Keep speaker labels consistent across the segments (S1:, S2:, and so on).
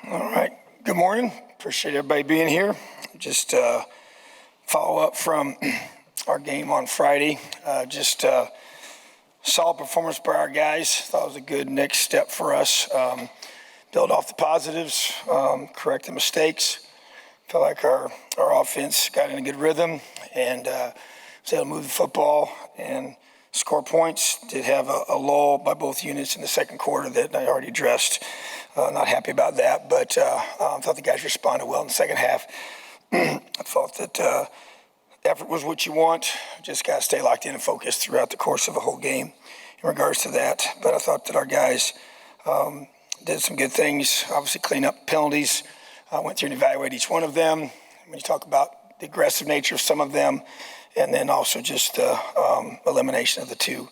S1: All right. Good morning. Appreciate everybody being here. Just follow up from our game on Friday. Solid performance by our guys. Thought it was a good next step for us. Build off the positives, correct the mistakes. Felt like our offense got in a good rhythm and was able to move the football and score points. Did have a lull by both units in the second quarter that I already addressed. Not happy about that, but thought the guys responded well in the second half. I thought that effort was what you want. Just got to stay locked in and focused throughout the course of the whole game in regards to that. But I thought that our guys did some good things, obviously clean up penalties. I went through and evaluated each one of them. When you talk about the aggressive nature of some of them, and then also just the elimination of the two.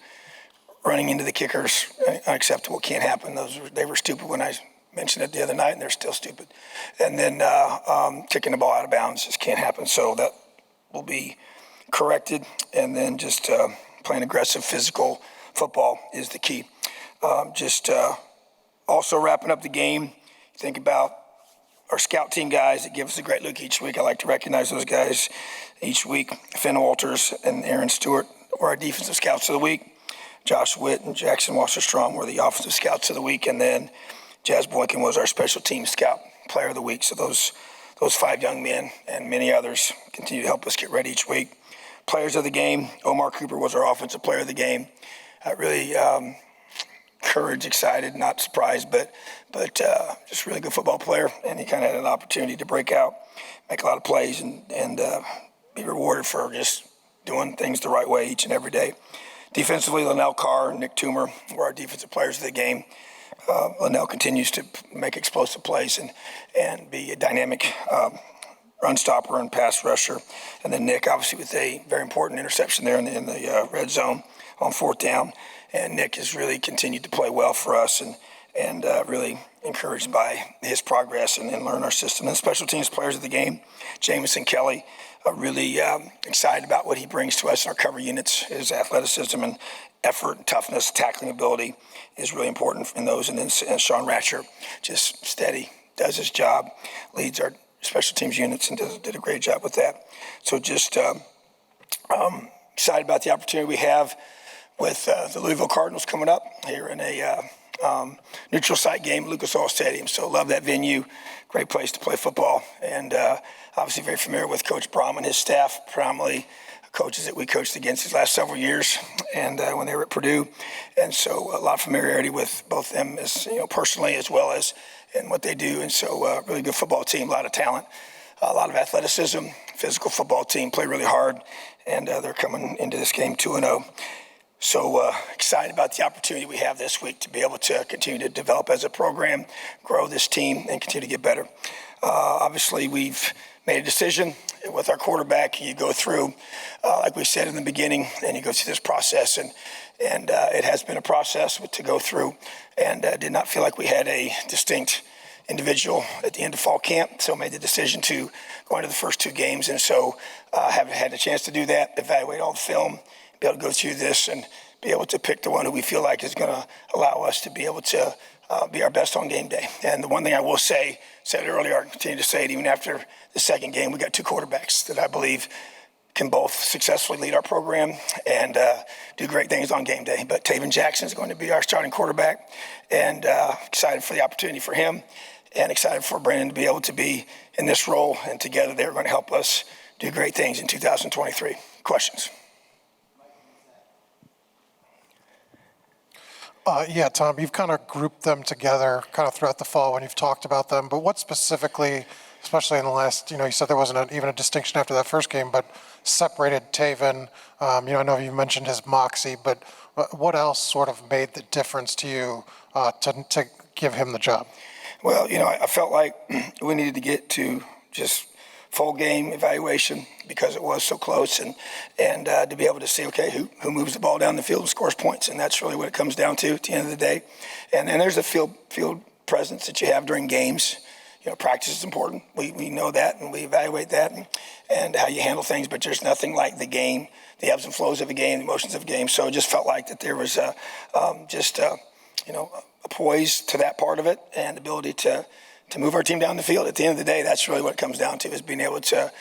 S1: Running into the kickers, unacceptable, can't happen. They were stupid when I mentioned it the other night, and they're still stupid. And then kicking the ball out of bounds just can't happen. So that will be corrected. And then just playing aggressive, physical football is the key. Also wrapping up the game, think about our scout team guys that give us a great look each week. I like to recognize those guys each week. Finn Walters and Aaron Stewart were our defensive scouts of the week. Josh Witt and Jackson Wasser-Strong were the offensive scouts of the week. And then Jazz Boykin was our special team scout player of the week. So those five young men and many others continue to help us get ready each week. Players of the game, Omar Cooper was our offensive player of the game. Really encouraged, excited, not surprised, but just really good football player. And he kind of had an opportunity to break out, make a lot of plays, and be rewarded for just doing things the right way each and every day. Defensively, Linnell Carr and Nick Toomer were our defensive players of the game. Linnell continues to make explosive plays and be a dynamic run stopper and pass rusher. And then Nick, obviously, with a very important interception there in the red zone on fourth down. And Nick has really continued to play well for us and really encouraged by his progress and learn our system. And special teams players of the game, Jamison Kelly, really excited about what he brings to us in our cover units. His athleticism and effort and toughness, tackling ability is really important in those. And then Sean Ratcher, just steady, does his job, leads our special teams units and did a great job with that. So just excited about the opportunity we have with the Louisville Cardinals coming up here in a neutral site game at Lucas Oil Stadium. So love that venue, great place to play football, and obviously very familiar with Coach Brom and his staff, predominantly coaches that we coached against these last several years and when they were at Purdue. And so a lot of familiarity with both them as personally as well as in what they do. And so really good football team, a lot of talent, a lot of athleticism, physical football team, play really hard, and they're coming into this game 2-0. So excited about the opportunity we have this week to be able to continue to develop as a program, grow this team, and continue to get better. Obviously, we've made a decision with our quarterback. You go through, like we said in the beginning, and you go through this process, and it has been a process to go through, and did not feel like we had a distinct individual at the end of fall camp, so made the decision to go into the first two games, and so haven't had a chance to do that, evaluate all the film, be able to go through this and be able to pick the one who we feel like is going to allow us to be able to be our best on game day. And the one thing I will say, said earlier, I'll continue to say it even after the second game, we got two quarterbacks that I believe can both successfully lead our program and do great things on game day. But Taven Jackson is going to be our starting quarterback, and excited for the opportunity for him and excited for Brandon to be able to be in this role. And together they're going to help us do great things in 2023. Questions?
S2: Yeah, Tom, you've kind of grouped them together kind of throughout the fall when you've talked about them, but what specifically, especially in the last, you said there wasn't even a distinction after that first game, but separated Taven, I know you mentioned his moxie, but what else sort of made the difference to you to give him the job?
S1: Well, I felt like we needed to get to just full game evaluation because it was so close, and to be able to see, okay, who moves the ball down the field and scores points, and that's really what it comes down to at the end of the day. And there's a field presence that you have during games. Practice is important. We know that, and we evaluate that and how you handle things, but there's nothing like the game, the ebbs and flows of a game, the emotions of a game. So it just felt like that there was a poise to that part of it and ability to move our team down the field. At the end of the day, that's really what it comes down to, is being able to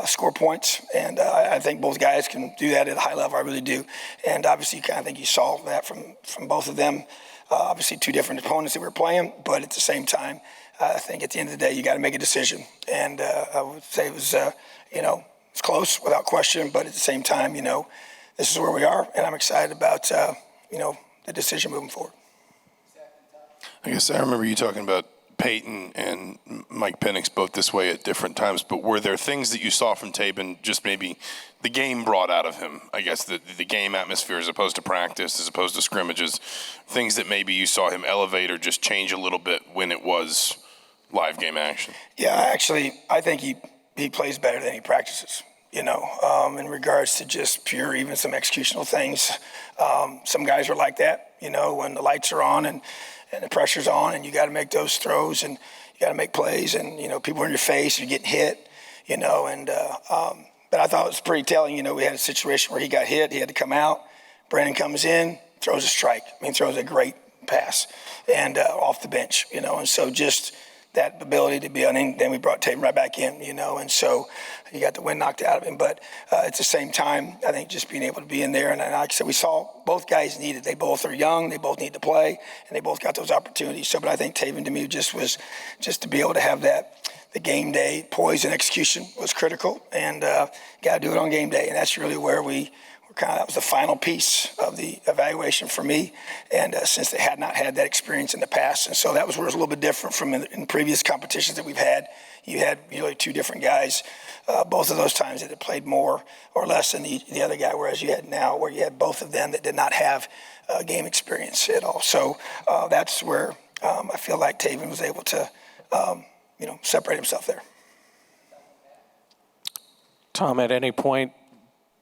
S1: score points. And I think both guys can do that at a high level. I really do. And obviously, I think you saw that from both of them. Obviously, two different opponents that we were playing, but at the same time, I think at the end of the day, you got to make a decision. And I would say it was, it's close without question, but at the same time, this is where we are, and I'm excited about, the decision moving forward.
S3: I guess I remember you talking about Peyton and Mike Penix both this way at different times, but were there things that you saw from Taven, just maybe the game brought out of him, I guess, the game atmosphere as opposed to practice, as opposed to scrimmages, things that maybe you saw him elevate or just change a little bit when it was live game action? Yeah,
S1: actually, I think he plays better than he practices, in regards to just pure, even some executional things. Some guys are like that, when the lights are on and the pressure's on and you got to make those throws and you got to make plays and, people are in your face, you're getting hit, but I thought it was pretty telling. We had a situation where he got hit, he had to come out. Brandon comes in, throws a strike. Throws a great pass and off the bench, and so just that ability to be on. Then we brought Tatum right back in, and so he got the wind knocked out of him. But at the same time, I think just being able to be in there, and like I said, we saw both guys need it. They both are young, they both need to play, and they both got those opportunities. So, but I think Taven to me was to be able to have that, the game day poise and execution was critical, and got to do it on game day, and that's really where that was the final piece of the evaluation for me, and since they had not had that experience in the past. And so that was where it was a little bit different from in previous competitions that we've had. You had really two different guys, both of those times that had played more or less than the other guy, whereas you had now where you had both of them that did not have game experience at all. So that's where I feel like Taven was able to separate himself there.
S4: Tom, at any point,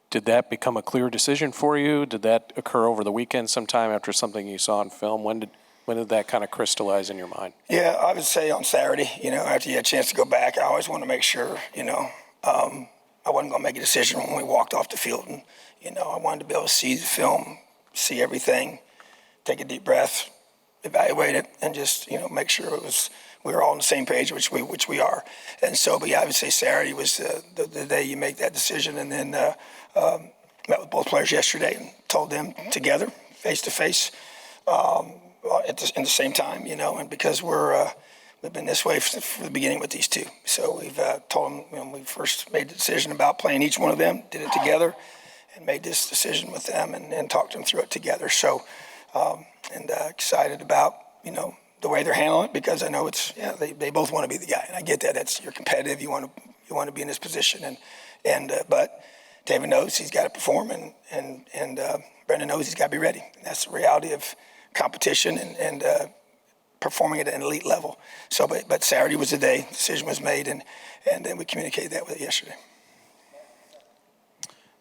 S4: did that become a clear decision for you? Did that occur over the weekend sometime after something you saw on film? When did that kind of crystallize in your mind? Yeah,
S1: I would say on Saturday, after you had a chance to go back, I always want to make sure, I wasn't going to make a decision when we walked off the field. And, I wanted to be able to see the film, see everything, take a deep breath, evaluate it, and just, make sure we were all on the same page, which we are. And so, but yeah, I would say Saturday was the day you make that decision. And then met with both players yesterday and told them together, face to face, in the same time, and because we've been this way from the beginning with these two. So we've told them when we first made the decision about playing each one of them, did it together, and made this decision with them and talked them through it together. So excited about the way they're handling it, because I know they both want to be the guy, and I get that. You're competitive. You want to be in this position, but David knows he's got to perform, and Brendan knows he's got to be ready. And that's the reality of competition and performing at an elite level. So, but Saturday was the day the decision was made, and then we communicated that with it yesterday.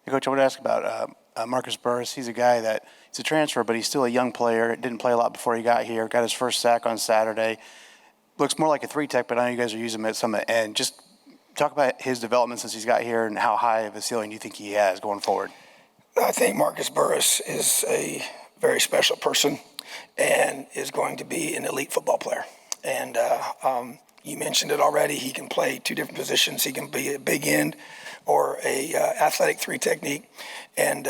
S5: Hey, Coach, I want to ask about Marcus Burris. He's a guy he's a transfer, but he's still a young player. Didn't play a lot before he got here. Got his first sack on Saturday. Looks more like a 3-tech, but I know you guys are using him at some end. Just talk about his development since he's got here and how high of a ceiling you think he has going forward.
S1: I think Marcus Burris is a very special person and is going to be an elite football player. And you mentioned it already. He can play two different positions. He can be a big end or a athletic 3 technique. And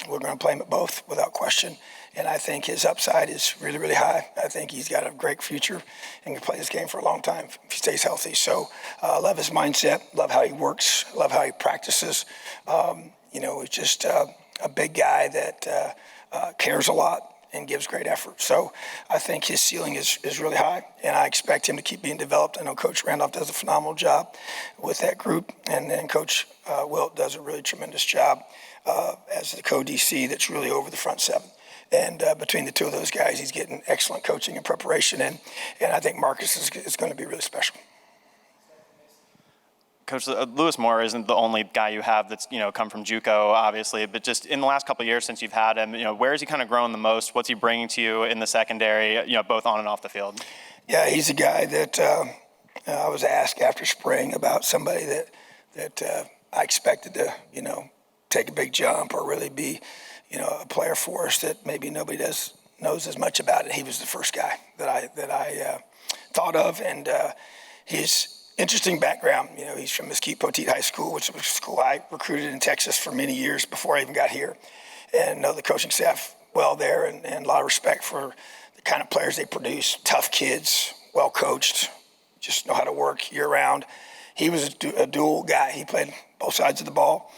S1: we're going to play him at both without question. And I think his upside is really, really high. I think he's got a great future and can play this game for a long time if he stays healthy. So I love his mindset, love how he works, love how he practices. He's just a big guy that cares a lot and gives great effort. So I think his ceiling is really high, and I expect him to keep being developed. I know Coach Randolph does a phenomenal job with that group, and then Coach Wilt does a really tremendous job as the co-DC that's really over the front seven. And between the two of those guys, he's getting excellent coaching and preparation, and I think Marcus is going to be really special.
S6: Coach, Lewis Moore isn't the only guy you have that's, come from JUCO, obviously, but just in the last couple of years since you've had him, where has he kind of grown the most? What's he bringing to you in the secondary, both on and off the field? Yeah, he's a guy that I was asked after spring about somebody that I expected to, take a big jump or really be, a player for us that maybe nobody knows as much about it. He was the first guy that I
S1: thought of, and his interesting background. You know, he's from Mesquite Poteet High School, which was a school I recruited in Texas for many years before I even got here, and know the coaching staff well there, and a lot of respect for the kind of players they produce. Tough kids, well coached, just know how to work year round. He was a dual guy. He played both sides of the ball.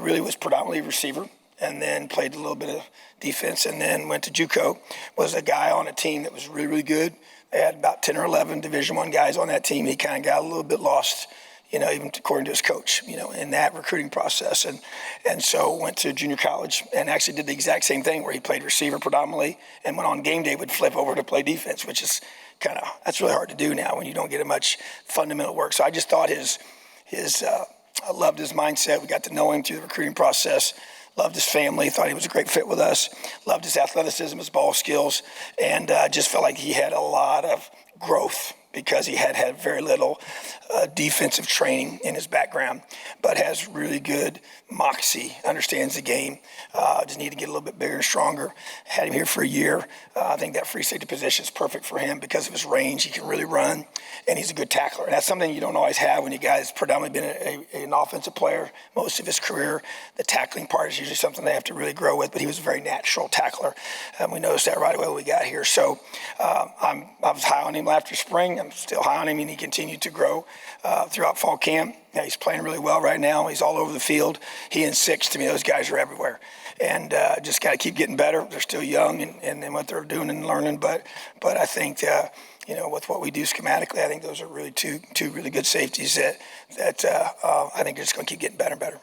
S1: Really was predominantly receiver, and then played a little bit of defense, and then went to JUCO. Was a guy on a team that was really, really good. They had about 10 or 11 Division I guys on that team. He kind of got a little bit lost, you know, even according to his coach, you know, in that recruiting process. And so went to junior college and actually did the exact same thing where he played receiver predominantly, and went on game day would flip over to play defense, which is that's really hard to do now when you don't get much fundamental work. So I just thought I loved his mindset. We got to know him through the recruiting process. Loved his family, thought he was a great fit with us, loved his athleticism, his ball skills, and just felt like he had a lot of growth because he had very little defensive training in his background, but has really good moxie, understands the game, just need to get a little bit bigger and stronger. Had him here for a year. I think that free safety position is perfect for him because of his range. He can really run, and he's a good tackler. And that's something you don't always have when you guys predominantly been an offensive player most of his career. The tackling part is usually something they have to really grow with, but he was a very natural tackler. And we noticed that right away when we got here. So I was high on him after spring. I'm still high on him, and he continued to grow throughout fall camp. Yeah, he's playing really well right now. He's all over the field. He and Six, to me, those guys are everywhere. And just got to keep getting better. They're still young and what they're doing and learning. But I think, you know, with what we do schematically, I think those are really two really good safeties that I think are just going to keep getting better and better.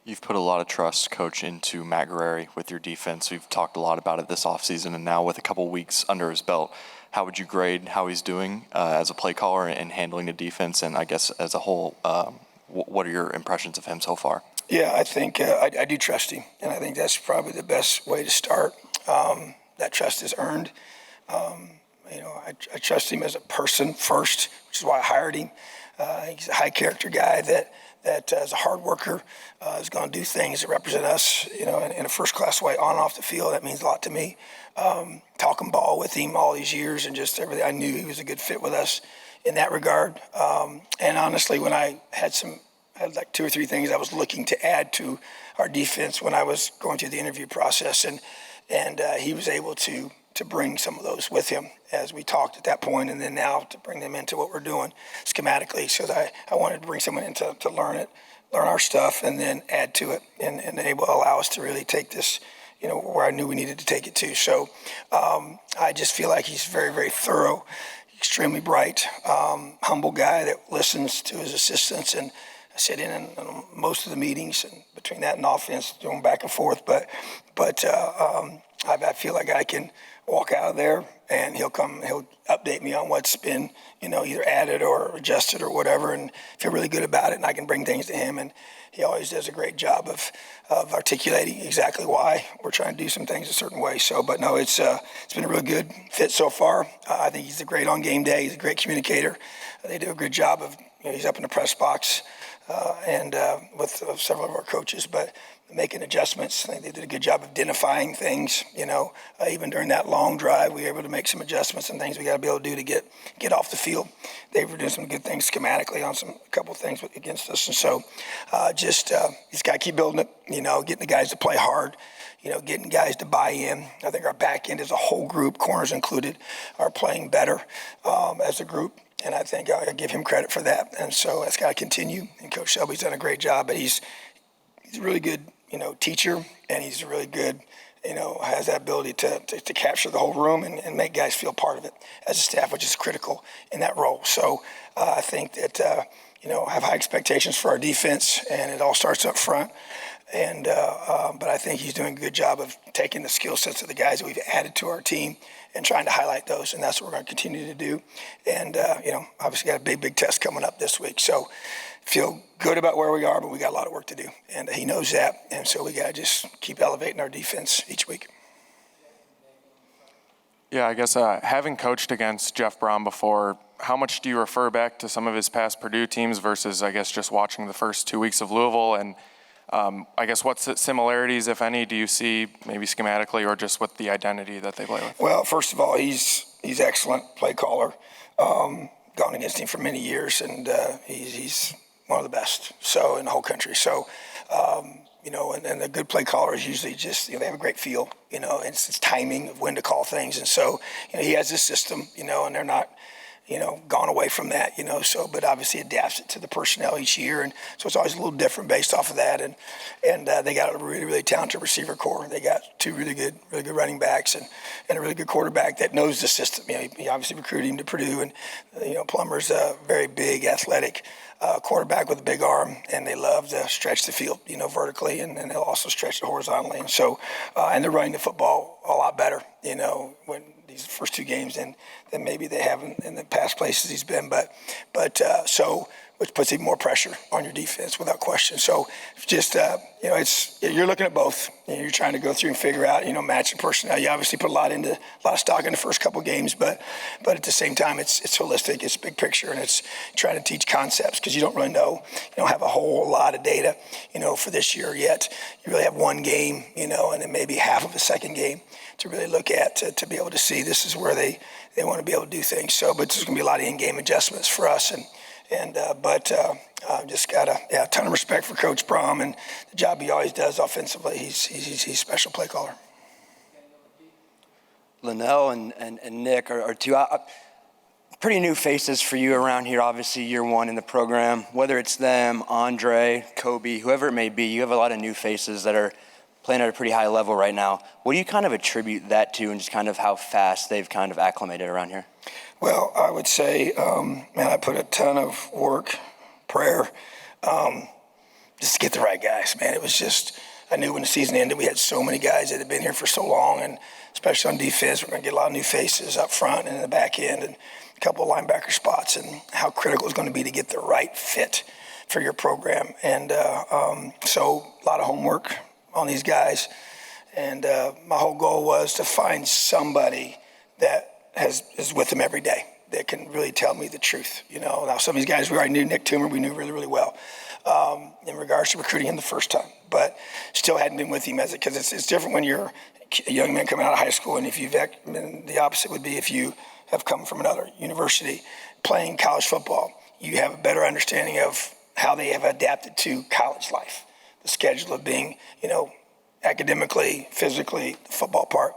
S7: You've put a lot of trust, Coach, into Matt Guerreri with your defense. We've talked a lot about it this offseason, and now with a couple weeks under his belt, how would you grade how he's doing as a play caller and handling the defense? And I guess as a whole, what are your impressions of him so far? Yeah,
S1: I think I do trust him, and I think that's probably the best way to start. That trust is earned. You know, I trust him as a person first, which is why I hired him. He's a high character guy that is a hard worker, is going to do things that represent us, you know, in a first-class way on and off the field. That means a lot to me. Talking ball with him all these years and just everything, I knew he was a good fit with us in that regard. And honestly, when I had like 2 or 3 things I was looking to add to our defense when I was going through the interview process, and he was able to bring some of those with him as we talked at that point, and then now to bring them into what we're doing schematically. So that I wanted to bring someone in to learn our stuff, and then add to it, and able to allow us to really take this, you know, where I knew we needed to take it to. So I just feel like he's very, very thorough, extremely bright, humble guy that listens to his assistants, and I sit in most of the meetings, and between that and offense, going back and forth. But I feel like I can walk out of there, and he'll update me on what's been, you know, either added or adjusted or whatever, and feel really good about it. And I can bring things to him, and he always does a great job of articulating exactly why we're trying to do some things a certain way. So, but no, it's been a really good fit so far. I think he's great on game day. He's a great communicator. They do a good job of, you know, he's up in the press box and with several of our coaches, but making adjustments. I think they did a good job of identifying things, you know, even during that long drive, we were able to make some adjustments and things we got to be able to do to get off the field. They were doing some good things schematically on a couple of things against us. And so just got to keep building it, you know, getting the guys to play hard, you know, getting guys to buy in. I think our back end as a whole group, corners included, are playing better as a group. And I think I give him credit for that. And so that's got to continue. And Coach Shelby's done a great job, but he's a really good, you know, teacher, and he's really good, you know, has that ability to capture the whole room and make guys feel part of it as a staff, which is critical in that role. So I think that, you know, have high expectations for our defense, and it all starts up front. And but I think he's doing a good job of taking the skill sets of the guys that we've added to our team and trying to highlight those, and that's what we're going to continue to do. And, you know, obviously got a big test coming up this week. So feel good about where we are, but we got a lot of work to do. And he knows that, and so we got to just keep elevating our defense each week.
S8: Yeah, I guess having coached against Jeff Brom before, how much do you refer back to some of his past Purdue teams versus, I guess, just watching the first 2 weeks of Louisville? And I guess what similarities, if any, do you see maybe schematically or just with the identity that they play with?
S1: Well, first of all, he's he's excellent play caller. Gone against him for many years, and he's one of the best. So in the whole country. So. And a good play caller is usually just, they have a great feel, and it's timing of when to call things. And so, he has this system, and they're not, gone away from that, but obviously adapts it to the personnel each year. And so it's always a little different based off of that. And they got a really, really talented receiver core. They got two really good running backs and a really good quarterback that knows the system. He obviously recruited him to Purdue, and, Plummer's a very big, athletic quarterback with a big arm, and they love to stretch the field, vertically, and they'll also stretch it horizontally. And so, and they're running the football a lot better, when these first two games than maybe they have in the past places he's been. So which puts even more pressure on your defense without question. So just, you're looking at both. You're trying to go through and figure out, matching personnel. You obviously put a lot of stock in the first couple of games, but at the same time, it's holistic, it's big picture, and it's trying to teach concepts because you don't really know. You don't have a whole lot of data, for this year yet. You really have one game, and then maybe half of a second game to really look at to be able to see this is where they want to be able to do things. So, but there's going to be a lot of in-game adjustments for us, but just got a ton of respect for Coach Brom and the job he always does offensively. He's a special play caller.
S9: Linnell and Nick are two pretty new faces for you around here. Obviously, year one in the program. Whether it's them, Andre, Kobe, whoever it may be, you have a lot of new faces that are playing at a pretty high level right now. What do you kind of attribute that to, and just kind of how fast they've kind of acclimated around here?
S1: Well, I would say, I put a ton of work, prayer, just to get the right guys, man. It was just, I knew when the season ended, we had so many guys that had been here for so long, and especially on defense, we're going to get a lot of new faces up front and in the back end, and a couple of linebacker spots, and how critical it's going to be to get the right fit for your program. And so a lot of homework on these guys. And my whole goal was to find somebody that is with them every day that can really tell me the truth. Now some of these guys, we already knew. Nick Toomer, we knew really, really well in regards to recruiting him the first time, but still hadn't been with him because it's different when you're a young man coming out of high school, and if you've been, the opposite would be if you have come from another university playing college football. You have a better understanding of how they have adapted to college life, the schedule of being, academically, physically, the football part,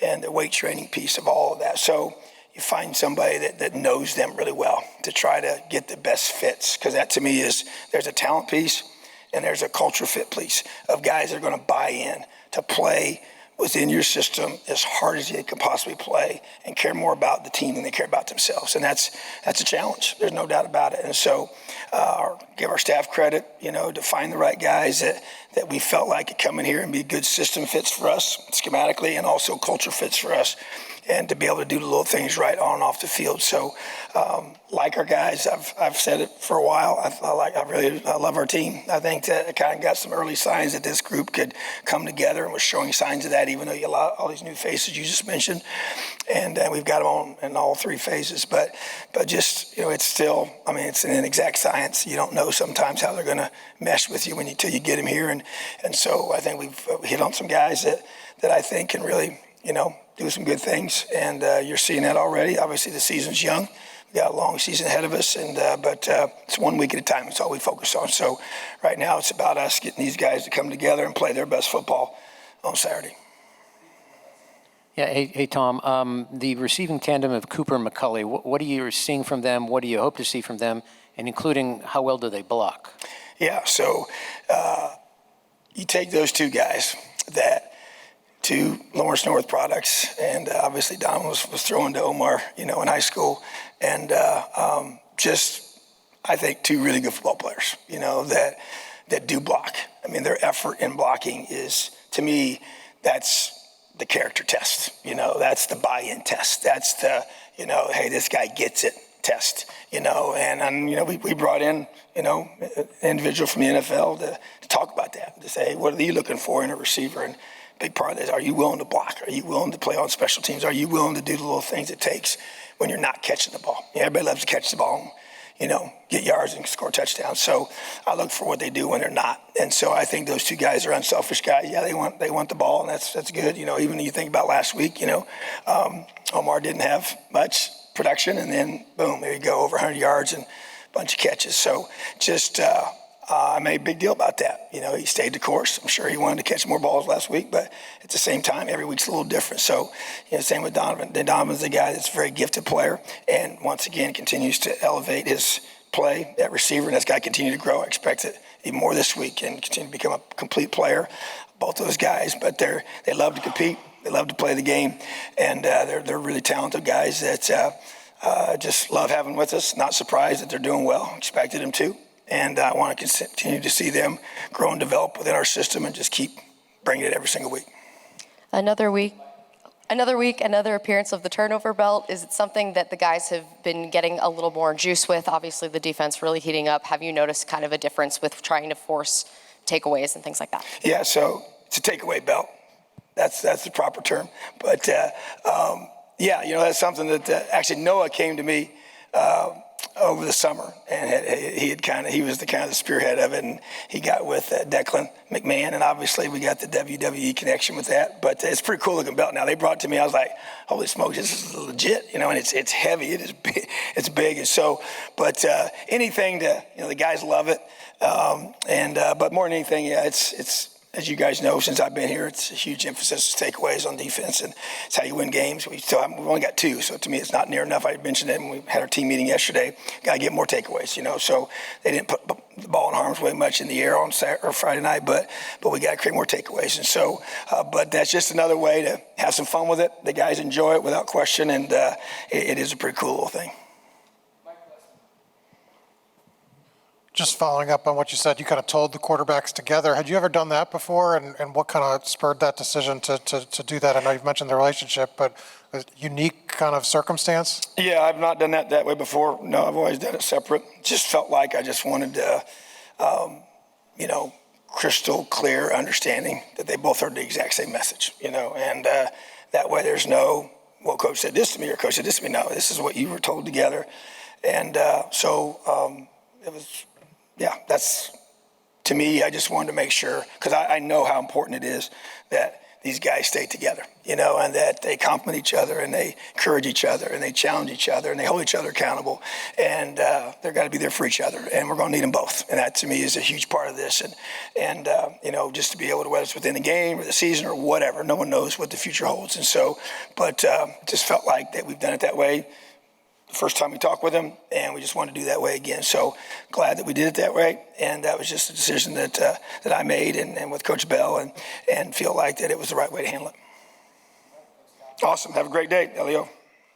S1: and the weight training piece of all of that. So you find somebody that knows them really well to try to get the best fits, because that to me is, there's a talent piece and there's a culture fit piece of guys that are going to buy in to play within your system as hard as they can possibly play and care more about the team than they care about themselves. And that's a challenge. There's no doubt about it. And so give our staff credit, to find the right guys that we felt like could come in here and be good system fits for us schematically, and also culture fits for us, and to be able to do the little things right on and off the field. So like our guys, I've said it for a while. I love our team. I think that it kind of got some early signs that this group could come together, and was showing signs of that, even though you allow all these new faces you just mentioned. And we've got them on in all three phases. But just, it's still, it's an inexact science. You don't know sometimes how they're going to mesh with you until you get them here. And so I think we've hit on some guys that I think can really, do some good things. And you're seeing that already. Obviously, the season's young. We got a long season ahead of us, but it's 1 week at a time. That's all we focus on. So right now it's about us getting these guys to come together and play their best football on Saturday.
S10: Yeah, hey Tom, the receiving tandem of Cooper and McCulley, what are you seeing from them? What do you hope to see from them? And including, how well do they block?
S1: Yeah, so you take those two guys, two Lawrence North products, and obviously Don was throwing to Omar, in high school, and I think two really good football players, that do block. Their effort in blocking is, to me, that's the character test. That's the buy-in test. That's the, hey, this guy gets it test. And we brought in, an individual from the NFL to talk about that, to say, hey, what are you looking for in a receiver? And big part of that is, are you willing to block? Are you willing to play on special teams? Are you willing to do the little things it takes when you're not catching the ball? Everybody loves to catch the ball. get yards and score touchdowns. So I look for what they do when they're not. And so I think those two guys are unselfish guys. Yeah, they want the ball, and that's good. Even when you think about last week, Omar didn't have much production, and then boom, there you go, over 100 yards and a bunch of catches. So just I made a big deal about that. He stayed the course. I'm sure he wanted to catch more balls last week, but at the same time, every week's a little different. So, same with Donovan. Donovan's a guy that's a very gifted player, and once again continues to elevate his play at receiver, and that's got to continue to grow. I expect it even more this week and continue to become a complete player. Both those guys, but they love to compete. They love to play the game, and they're really talented guys that just love having with us. Not surprised that they're doing well. Expected them to. And I want to continue to see them grow and develop within our system and just keep bringing it every single week.
S11: Another week, another appearance of the turnover belt. Is it something that the guys have been getting a little more juice with? Obviously, the defense really heating up. Have you noticed kind of a difference with trying to force takeaways and things like that?
S1: Yeah, so it's a takeaway belt. That's the proper term. But, that's something that actually Noah came to me over the summer, and he was the kind of the spearhead of it, and he got with Declan McMahon, and obviously we got the WWE connection with that. But it's a pretty cool looking belt. Now they brought it to me, I was like, holy smokes, this is legit, and it's heavy, it is big, it's big, and so. But anything to the guys love it, but more than anything, it's. As you guys know, since I've been here, it's a huge emphasis takeaways on defense, and it's how you win games. We've only got 2, so to me it's not near enough. I mentioned it when we had our team meeting yesterday. Got to get more takeaways, So they didn't put the ball in harm's way much in the air on Saturday or Friday night, but we got to create more takeaways. And so, but that's just another way to have some fun with it. The guys enjoy it without question, and it is a pretty cool little thing.
S2: Just following up on what you said, you kind of told the quarterbacks together. Had you ever done that before, and what kind of spurred that decision to do that? I know you've mentioned the relationship, but a unique kind of circumstance?
S1: Yeah, I've not done that way before. No, I've always done it separate. Just felt like I just wanted to, crystal clear understanding that they both heard the exact same message, and that way there's no, well, coach said this to me or coach said this to me. No, this is what you were told together. And so it was, that's, to me, I just wanted to make sure, because I know how important it is that these guys stay together, and that they compliment each other and they encourage each other and they challenge each other and they hold each other accountable, and they're got to be there for each other, and we're going to need them both. And that, to me, is a huge part of this. And just to be able to, whether it's within the game or the season or whatever, no one knows what the future holds. And so, but just felt like that we've done it that way the first time we talked with him, and we just wanted to do that way again. So glad that we did it that way, and that was just a decision that I made, and with Coach Bell, and feel like that it was the right way to handle it. Awesome. Have a great day, Elio.